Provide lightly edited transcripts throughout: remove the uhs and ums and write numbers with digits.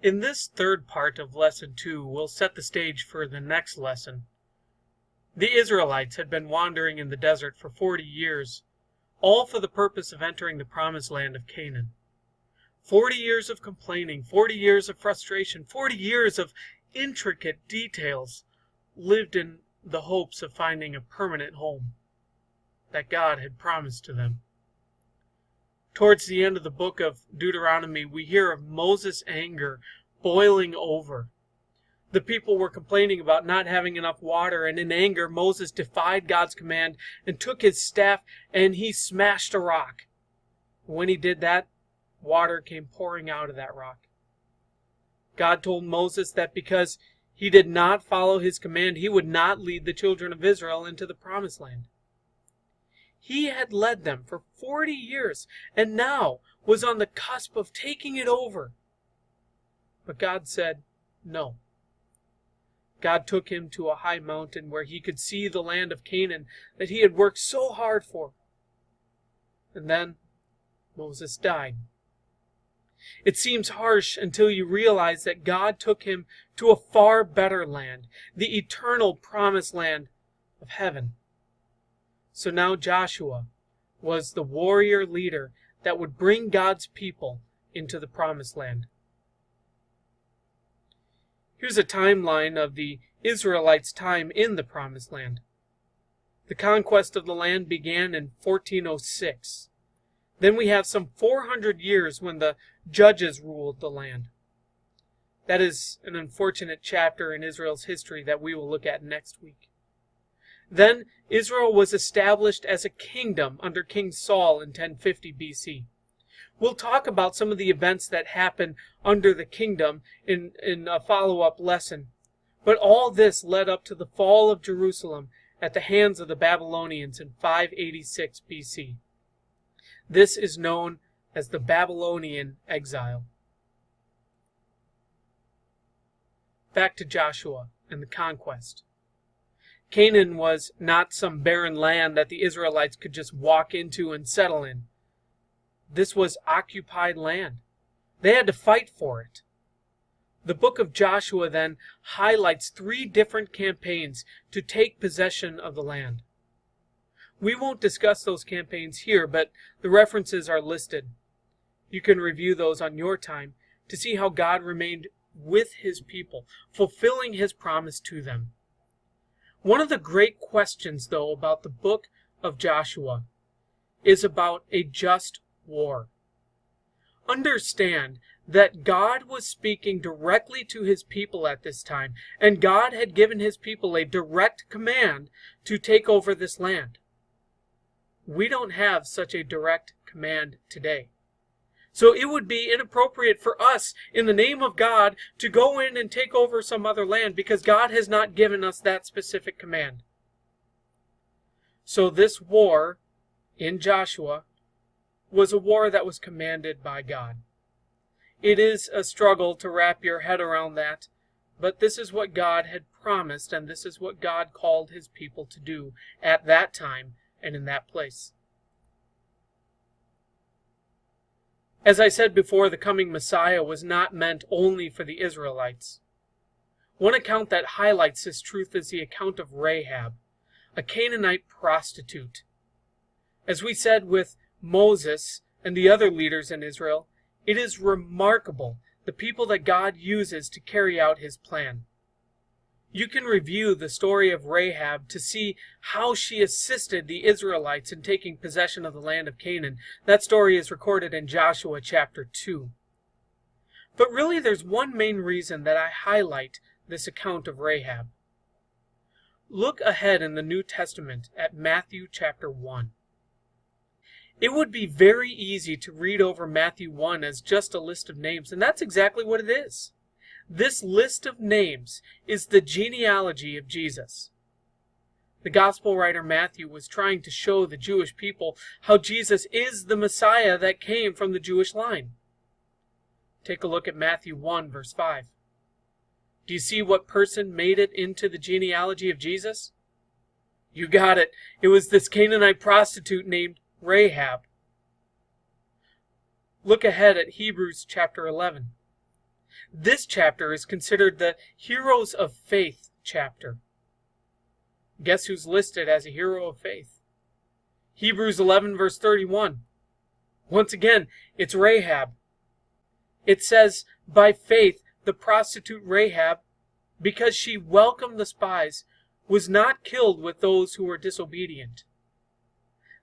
In this third part of Lesson 2, we'll set the stage for the next lesson. The Israelites had been wandering in the desert for 40 years, all for the purpose of entering the promised land of Canaan. 40 years of complaining, 40 years of frustration, 40 years of intricate details lived in the hopes of finding a permanent home that God had promised to them. Towards the end of the book of Deuteronomy, we hear of Moses' anger boiling over. The people were complaining about not having enough water, and in anger, Moses defied God's command and took his staff and he smashed a rock. When he did that, water came pouring out of that rock. God told Moses that because he did not follow his command, he would not lead the children of Israel into the promised land. He had led them for 40 years and now was on the cusp of taking it over. But God said no. God took him to a high mountain where he could see the land of Canaan that he had worked so hard for. And then Moses died. It seems harsh until you realize that God took him to a far better land, the eternal promised land of heaven. So now Joshua was the warrior leader that would bring God's people into the promised land. Here's a timeline of the Israelites' time in the promised land. The conquest of the land began in 1406. Then we have some 400 years when the judges ruled the land. That is an unfortunate chapter in Israel's history that we will look at next week. Then Israel was established as a kingdom under King Saul in 1050 BC. We'll talk about some of the events that happened under the kingdom in a follow-up lesson. But all this led up to the fall of Jerusalem at the hands of the Babylonians in 586 BC. This is known as the Babylonian exile. Back to Joshua and the conquest. Canaan was not some barren land that the Israelites could just walk into and settle in. This was occupied land. They had to fight for it. The book of Joshua then highlights 3 different campaigns to take possession of the land. We won't discuss those campaigns here, but the references are listed. You can review those on your time to see how God remained with his people, fulfilling his promise to them. One of the great questions, though, about the book of Joshua is about a just war. Understand that God was speaking directly to his people at this time, and God had given his people a direct command to take over this land. We don't have such a direct command today. So it would be inappropriate for us, in the name of God, to go in and take over some other land because God has not given us that specific command. So this war in Joshua was a war that was commanded by God. It is a struggle to wrap your head around that, but this is what God had promised, and this is what God called his people to do at that time and in that place. As I said before, the coming Messiah was not meant only for the Israelites. One account that highlights this truth is the account of Rahab, a Canaanite prostitute. As we said with Moses and the other leaders in Israel, it is remarkable the people that God uses to carry out his plan. You can review the story of Rahab to see how she assisted the Israelites in taking possession of the land of Canaan. That story is recorded in Joshua chapter 2. But really there's one main reason that I highlight this account of Rahab. Look ahead in the New Testament at Matthew chapter 1. It would be very easy to read over Matthew 1 as just a list of names, and that's exactly what it is. This list of names is the genealogy of Jesus. The gospel writer Matthew was trying to show the Jewish people how Jesus is the Messiah that came from the Jewish line. Take a look at Matthew 1, verse 5. Do you see what person made it into the genealogy of Jesus? You got it. It was this Canaanite prostitute named Rahab. Look ahead at Hebrews chapter 11. This chapter is considered the Heroes of Faith chapter. Guess who's listed as a hero of faith? Hebrews 11 verse 31. Once again, it's Rahab. It says, by faith, the prostitute Rahab, because she welcomed the spies, was not killed with those who were disobedient.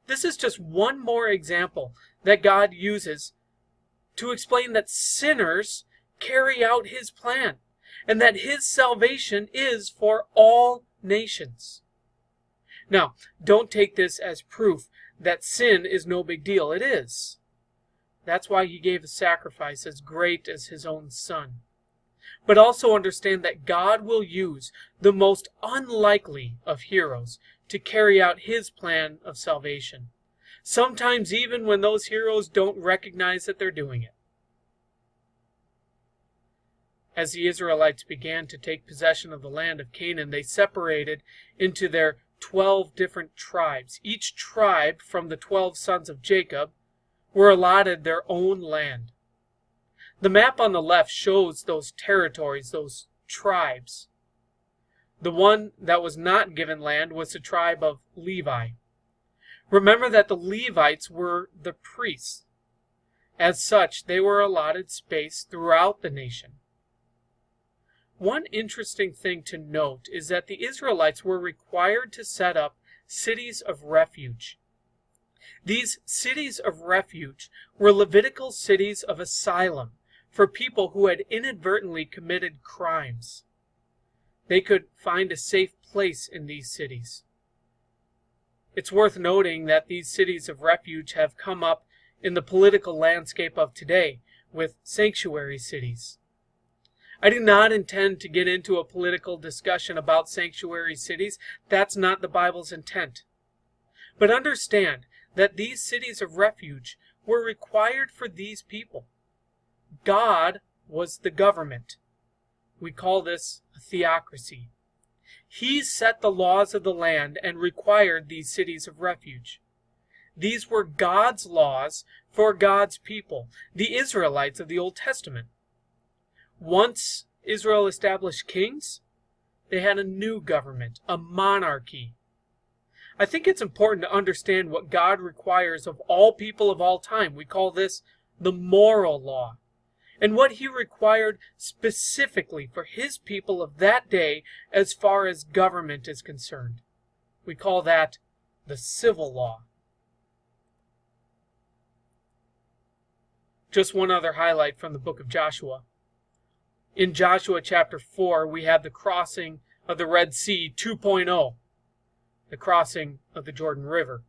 This is just one more example that God uses to explain that sinners carry out His plan, and that His salvation is for all nations. Now, don't take this as proof that sin is no big deal. It is. That's why He gave a sacrifice as great as His own Son. But also understand that God will use the most unlikely of heroes to carry out His plan of salvation. Sometimes even when those heroes don't recognize that they're doing it. As the Israelites began to take possession of the land of Canaan, they separated into their 12 different tribes. Each tribe from the 12 sons of Jacob were allotted their own land. The map on the left shows those territories, those tribes. The one that was not given land was the tribe of Levi. Remember that the Levites were the priests. As such, they were allotted space throughout the nation. One interesting thing to note is that the Israelites were required to set up cities of refuge. These cities of refuge were Levitical cities of asylum for people who had inadvertently committed crimes. They could find a safe place in these cities. It's worth noting that these cities of refuge have come up in the political landscape of today with sanctuary cities. I do not intend to get into a political discussion about sanctuary cities. That's not the Bible's intent. But understand that these cities of refuge were required for these people. God was the government. We call this a theocracy. He set the laws of the land and required these cities of refuge. These were God's laws for God's people, the Israelites of the Old Testament. Once Israel established kings, they had a new government, a monarchy. I think it's important to understand what God requires of all people of all time. We call this the moral law. And what He required specifically for His people of that day as far as government is concerned. We call that the civil law. Just one other highlight from the book of Joshua. In Joshua chapter 4, we have the crossing of the Red Sea 2.0, the crossing of the Jordan River.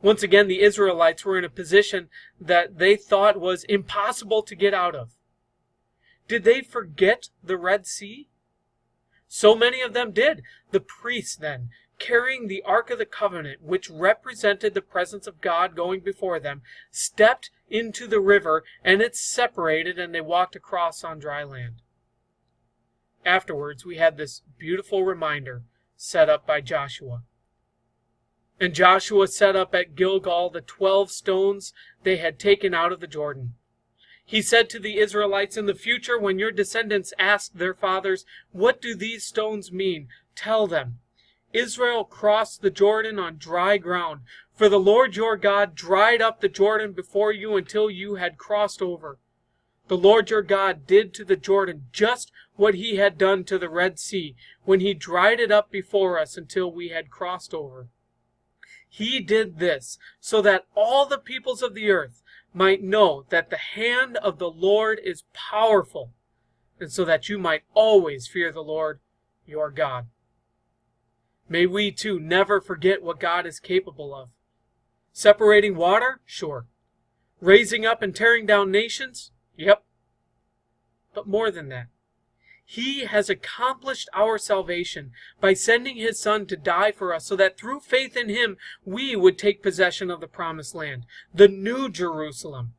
Once again, the Israelites were in a position that they thought was impossible to get out of. Did they forget the Red Sea? So many of them did. The priests then, carrying the Ark of the Covenant, which represented the presence of God going before them, stepped into the river, and it separated, and they walked across on dry land. Afterwards, we had this beautiful reminder set up by Joshua. And Joshua set up at Gilgal the 12 stones they had taken out of the Jordan. He said to the Israelites, in the future, when your descendants ask their fathers, what do these stones mean? Tell them, Israel crossed the Jordan on dry ground, for the Lord your God dried up the Jordan before you until you had crossed over. The Lord your God did to the Jordan just what He had done to the Red Sea, when He dried it up before us until we had crossed over. He did this so that all the peoples of the earth might know that the hand of the Lord is powerful, and so that you might always fear the Lord your God. May we too never forget what God is capable of. Separating water? Sure. Raising up and tearing down nations? Yep. But more than that, He has accomplished our salvation by sending His Son to die for us, so that through faith in Him we would take possession of the promised land, the new Jerusalem,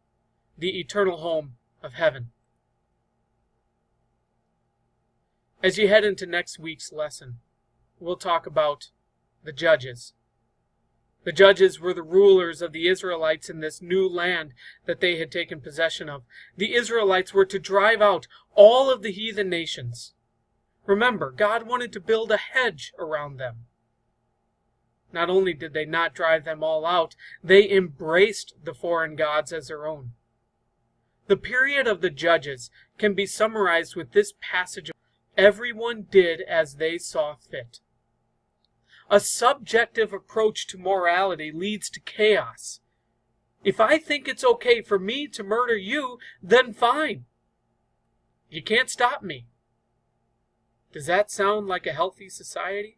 the eternal home of heaven. As you head into next week's lesson, we'll talk about the judges. The judges were the rulers of the Israelites in this new land that they had taken possession of. The Israelites were to drive out all of the heathen nations. Remember, God wanted to build a hedge around them. Not only did they not drive them all out, they embraced the foreign gods as their own. The period of the judges can be summarized with this passage: everyone did as they saw fit. A subjective approach to morality leads to chaos. If I think it's okay for me to murder you, then fine. You can't stop me. Does that sound like a healthy society?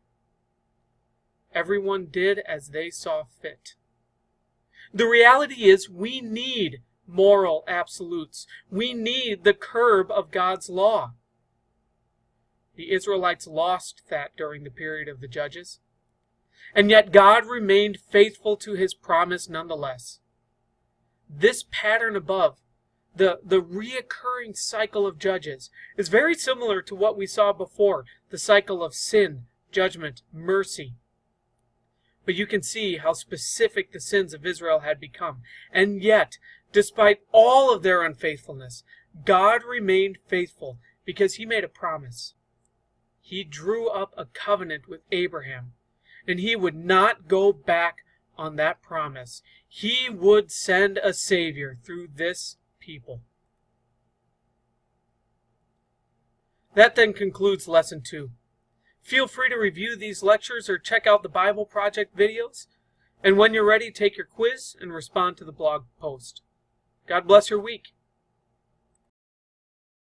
Everyone did as they saw fit. The reality is we need moral absolutes. We need the curb of God's law. The Israelites lost that during the period of the judges. And yet God remained faithful to his promise nonetheless. This pattern above, the reoccurring cycle of judges, is very similar to what we saw before, the cycle of sin, judgment, mercy. But you can see how specific the sins of Israel had become. And yet, despite all of their unfaithfulness, God remained faithful because he made a promise. He drew up a covenant with Abraham, and he would not go back on that promise. He would send a Savior through this people. That then concludes Lesson 2. Feel free to review these lectures or check out the Bible Project videos. And when you're ready, take your quiz and respond to the blog post. God bless your week.